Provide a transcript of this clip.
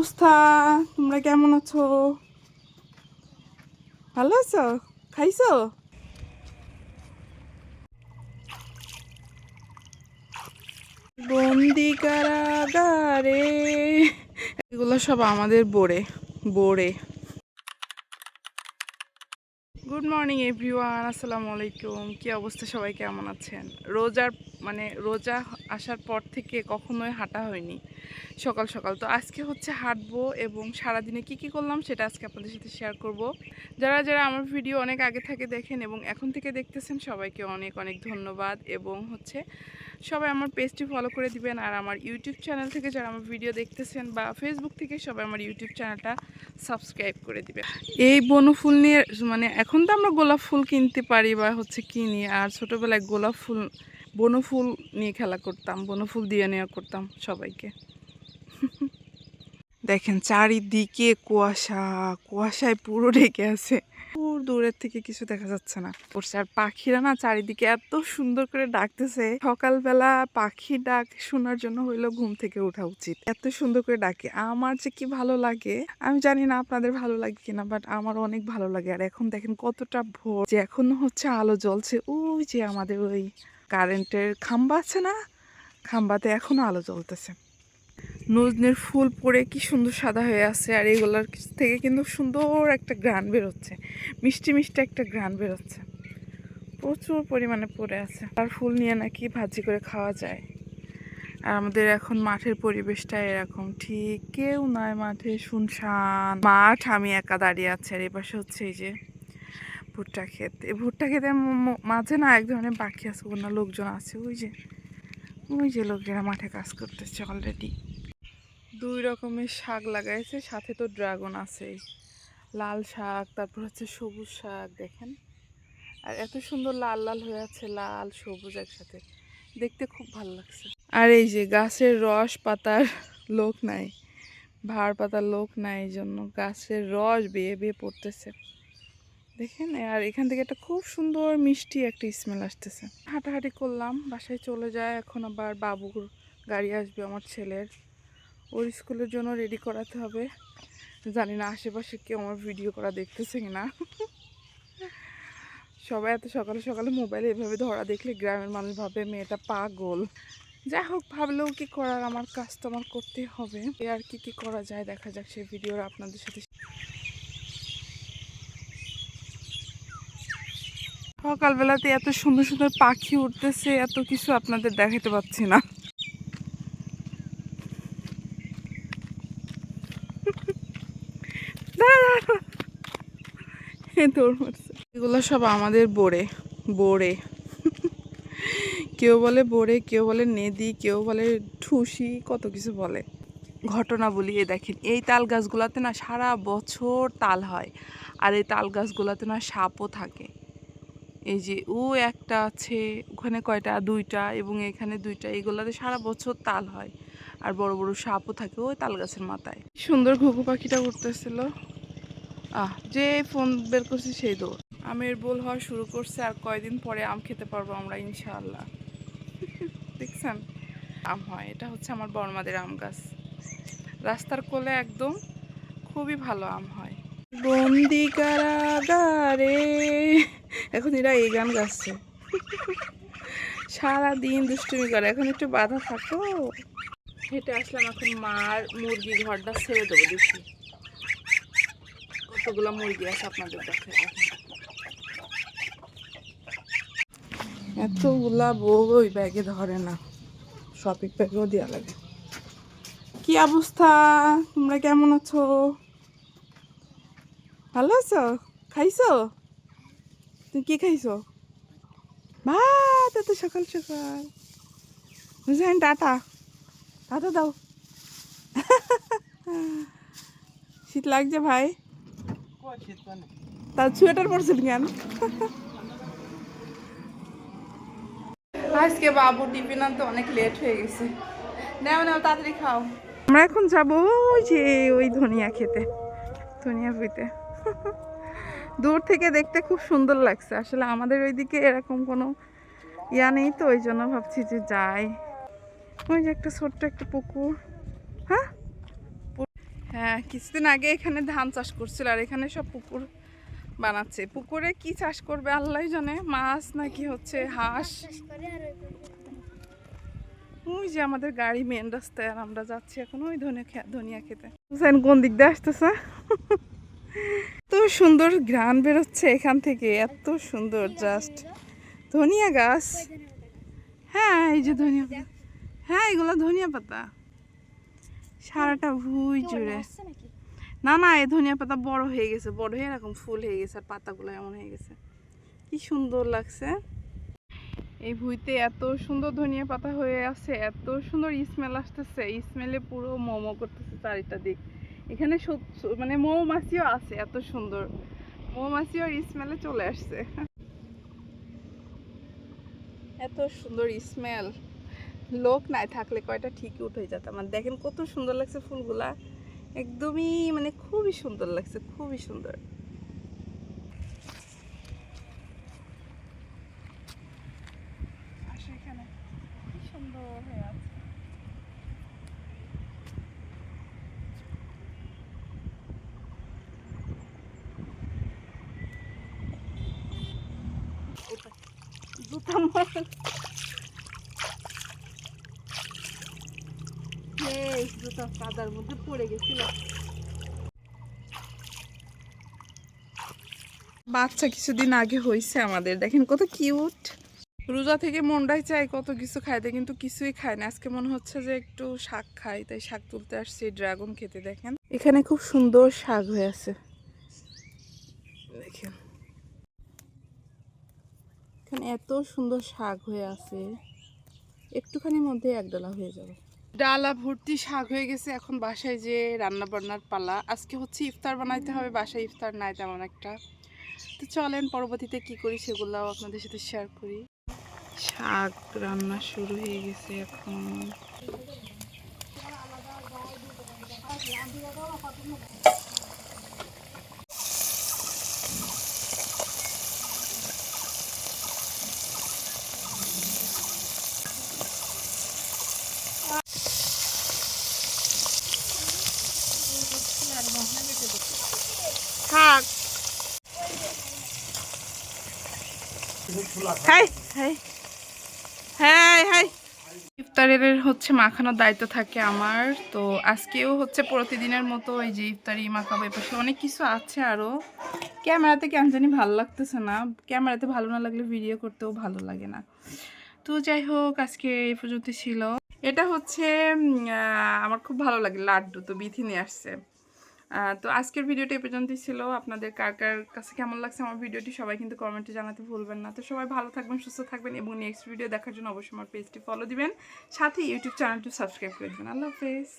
অবস্থা? তোমরা কেমন আছো? ভালো আছো? খাইছো? বন্দি কারাগারে। এগুলো সব আমাদের বোরে বোরে। গুড মর্নিং এভরিওয়ান, আসসালামু আলাইকুম। কি অবস্থা, সবাই কেমন আছেন? রোজা আসার পর থেকে কখনোই হাঁটা হয়নি সকাল সকাল। তো আজকে হচ্ছে হাঁটবো এবং সারাদিনে কি করলাম সেটা আজকে আপনাদের সাথে শেয়ার করব। যারা যারা আমার ভিডিও অনেক আগে থেকে দেখেন এবং এখন থেকে দেখতেছেন সবাইকে অনেক অনেক ধন্যবাদ। এবং হচ্ছে সবাই আমার পেজটি ফলো করে দিবেন। আর আমার ইউটিউব চ্যানেল থেকে যারা আমার ভিডিও দেখতেছেন বা ফেসবুক থেকে সবাই আমার ইউটিউব চ্যানেলটা সাবস্ক্রাইব করে দিবেন। এই বনফুল নিয়ে এখন তো আমরা গোলাপ ফুল কিনতে পারি বা হচ্ছে কিনি, আর ছোটোবেলায় গোলাপ ফুল বনফুল নিয়ে খেলা করতাম, বনফুল দিয়ে নেওয়া করতাম সবাইকে। দেখেন চারিদিকে কুয়াশা, কুয়াশায় পুরো ঢেকে আছে, দূরের থেকে কিছু দেখা যাচ্ছে না। আর পাখিরা না চারিদিকে এত সুন্দর করে ডাকতেছে। সকালবেলা পাখি ডাক শোনার জন্য হইলো ঘুম থেকে ওঠা উচিত, এত সুন্দর করে ডাকে। আমার যে কি ভালো লাগে, আমি জানি না আপনাদের ভালো লাগে কিনা, বাট আমার অনেক ভালো লাগে। আর এখন দেখেন কতটা ভোর, যে এখনো হচ্ছে আলো জ্বলছে। ওই যে আমাদের ওই কারেন্টের খাম্বা আছে না, খাম্বাতে এখনো আলো জ্বলতেছে। নজনের ফুল পড়ে কি সুন্দর সাদা হয়ে আছে, আর এগুলোর থেকে কিন্তু সুন্দর একটা ঘ্রাণ বেরোচ্ছে, মিষ্টি মিষ্টি একটা ঘ্রাণ বেরোচ্ছে। প্রচুর পরিমাণে পড়ে আছে। আর ফুল নিয়ে নাকি ভাজি করে খাওয়া যায়। আর আমাদের এখন মাঠের পরিবেশটা এরকম, ঠিক কেউ নয় মাঠে, শুনশান মাঠ, আমি একা দাঁড়িয়ে আছি। আর এপাশে হচ্ছে এই যে ভুট্টা ক্ষেত। এই ভুট্টা ক্ষেতের মাঝে না এক ধরনের পাখি আছে, অন্য লোকজন আছে। ওই যে লোকেরা মাঠে কাজ করতেছে অলরেডি। দুই রকমের শাক লাগাইছে, সাথে তো ড্রাগন আছে, লাল শাক, তারপর হচ্ছে সবুজ শাক। দেখেন, আর এত সুন্দর লাল লাল হয়ে আছে, লাল সবুজ একসাথে, দেখতে খুব ভালো লাগছে। আর এই যে গাছের রস পাতার লোক নাই, ভাড় পাতার লোক নাই, এই জন্য গাছের রস বেয়ে বেয়ে পড়তেছে। দেখেন, আর এখান থেকে একটা খুব সুন্দর মিষ্টি একটা স্মেল আসতেছে। হাঁটাহাঁটি করলাম, বাসায় চলে যায়। এখন আবার বাবুর গাড়ি আসবে, আমার ছেলের, ওর স্কুলের জন্য রেডি করাতে হবে। জানি না আশেপাশে কেউ আমার ভিডিও করা দেখতেছে কিনা। সবাই এত সকালে সকালে মোবাইলে এভাবে ধরা দেখলে গ্রামের মানুষ ভাবে মেয়েটা পাগল। যাই হোক, ভাবলেও কি করার, আমার কাজ তো আমার করতেই হবে। আর কি করা যায় দেখা যাক, সেই ভিডিওর আপনাদের সাথে। সকালবেলাতে এত সুন্দর সুন্দর পাখি উঠতেছে, এত কিছু আপনাদের দেখাতে পাচ্ছি না। এগুলো সব আমাদের বোরে বোরে। কেউ বলে বোরে, কেউ বলে নেদি, কেউ বলে ঠুসি, কত কিছু বলে। ঘটনা বলি, দেখেন এই তাল গাছগুলোতে না সারা বছর তাল হয়। আর এই তাল গাছগুলোতে না সাপও থাকে। এই যে একটা আছে, ওখানে কয়টা, দুইটা, এবং এখানে দুইটা। এইগুলাতে সারা বছর তাল হয়, আর বড় বড় সাপও থাকে ওই তাল গাছের মাথায়। সুন্দর ঘুঘু পাখিটা উঠতেছিল। যে ফোন বের করছি সেই দৌড়। আমের বোল হওয়া শুরু করছে, আর কয়দিন পরে আম খেতে পারবো আমরা ইনশাআল্লাহ। দেখছেন আম হয়, এটা হচ্ছে আমার বড়মাদের আম গাছ, রাস্তার কোলে একদম, খুবই ভালো আম হয়। বন্দি কারাগারে। এখন এরা এই গান গাচ্ছে, সারাদিন দুষ্টুমি করে। এখন একটু বাধা থাকো। হেঁটে আসলাম, এখন মার মুরগি ঘরটা ছেড়ে দেবো, দেখি কতগুলো মুরগি আছে আপনাদের দেখে। এতগুলা বই ব্যাগে ধরে না, শপিং ব্যাগেও দেওয়া লাগে। কি অবস্থা? তোমরা কেমন আছো? ভালো আছো? খাইছো? তুমি কি খাইছো? ভাত, এত সকাল সকাল। বুঝলেন, টাটা টাটা দাও। শীত লাগছে ভাই? তার সোয়েটার পরছেন কেন? আজকে বাবু টিফিন আনতে অনেক লেট হয়ে গেছে। নাও নাও, তাড়াতাড়ি খাও। আমরা এখন যাবো ওই যে ওই ধনিয়া খেতে, ধনিয়া ভুইতে। দূর থেকে দেখতে খুব সুন্দর লাগছে। আসলে আমাদের ওইদিকে এরকম কোনো ইয়া নেই, তো ওই জন্য ভাবছি যে যাই। ওই যে একটা ছোট্ট একটা পুকুর। হ্যাঁ, হ্যাঁ, কিছুদিন আগে এখানে ধান চাষ করছিল, আর এখানে সব পুকুর বানাচ্ছে। পুকুরে কি চাষ করবে আল্লাহ জানে, মাছ নাকি হচ্ছে হাঁস। ওই যে আমাদের গাড়ি মেন রাস্তায়, আর আমরা যাচ্ছি এখন ওই ধনিয়া খেতে। বুঝছেন কোন দিক দিয়ে আসতেছে? এত সুন্দর ঘ্রাণ বেরোচ্ছে এখান থেকে, এত সুন্দর, জাস্ট ধনিয়া গাছ। হ্যাঁ, এই যে ধনিয়া পাতা। হ্যাঁ, এগুলো ধনিয়া পাতা, সারাটা ভুঁই জুড়ে। না না, এই ধনিয়া পাতা বড় হয়ে গেছে, বড় হয়ে এরকম ফুল হয়ে গেছে, আর পাতাগুলো এমন হয়ে গেছে, কি সুন্দর লাগছে। এই ভুঁইতে এত সুন্দর ধনিয়া পাতা হয়ে আছে, এত সুন্দর স্মেল আসতেছে, স্মেলে পুরো মোমো করতেছে চারিটা দিক। এখানে মানে মৌমাছিও আছে, এত সুন্দর মৌমাছিও স্মেলে চলে আসছে। এত সুন্দর স্মেল, লোক নাই থাকলে কয়টা ঠিকই উঠে যেত আমার। দেখেন কত সুন্দর লাগছে ফুলগুলা, একদমই মানে খুবই সুন্দর লাগছে, খুবই সুন্দর। আসো এখানে, কি সুন্দর হয়ে আছে। জুতা মার, এই জুতা কাদার মধ্যে পড়ে গেছিল। বাচ্চা কিছুদিন আগে হয়েছে আমাদের, দেখেন কত কিউট। রোজা থেকে মনটাই চাই কত কিছু খাইতে, কিন্তু কিছুই খায় না। আজকে মনে হচ্ছে যে একটু শাক খাই, তাই শাক তুলতে আসছি ড্রাগন খেতে। দেখেন এখানে খুব সুন্দর শাক হয়ে আছে, দেখেন এখানে এত সুন্দর শাক হয়ে আছে, একটুখানির মধ্যে এক ডালা হয়ে যাবে। ডালা ভর্তি শাক হয়ে গেছে। এখন বাসায় যে রান্না বান্নার পালা। আজকে হচ্ছে ইফতার বানাইতে হবে, বাসায় ইফতার নাই তেমন একটা। তো চলেন পরবর্তীতে কি করি সেগুলাও আপনাদের সাথে শেয়ার করি। শাক রান্না শুরু হয়ে গেছে এখন। শাক হাই হাই হাই হাই। ইফতারের হচ্ছে মাখানোর দায়িত্ব থাকে আমার। তো আজকেও হচ্ছে প্রতিদিনের মতো এই যে ইফতারি মাখাবো। এপাশে অনেক কিছু আছে আরও, ক্যামেরাতে কেন জানি ভালো লাগতেছে না। ক্যামেরাতে ভালো না লাগলে ভিডিও করতেও ভালো লাগে না। তো যাই হোক, আজকে এই পর্যন্ত ছিল। এটা হচ্ছে আমার খুব ভালো লাগে লাড্ডু, তো বিথি নিয়ে আসছে। তো আজকের ভিডিওটা এই পর্যন্তই ছিল। আপনাদের কার কার কাছে কেমন লাগছে আমার ভিডিওটি সবাই কিন্তু কমেন্টে জানাতে ভুলবেন না। তো সবাই ভালো থাকবেন, সুস্থ থাকবেন, এবং নেক্সট ভিডিও দেখার জন্য অবশ্যই আমার পেজটি ফলো দিবেন, সাথে ইউটিউব চ্যানেলটি সাবস্ক্রাইব করে দেবেন। আল্লাহ হাফেজ।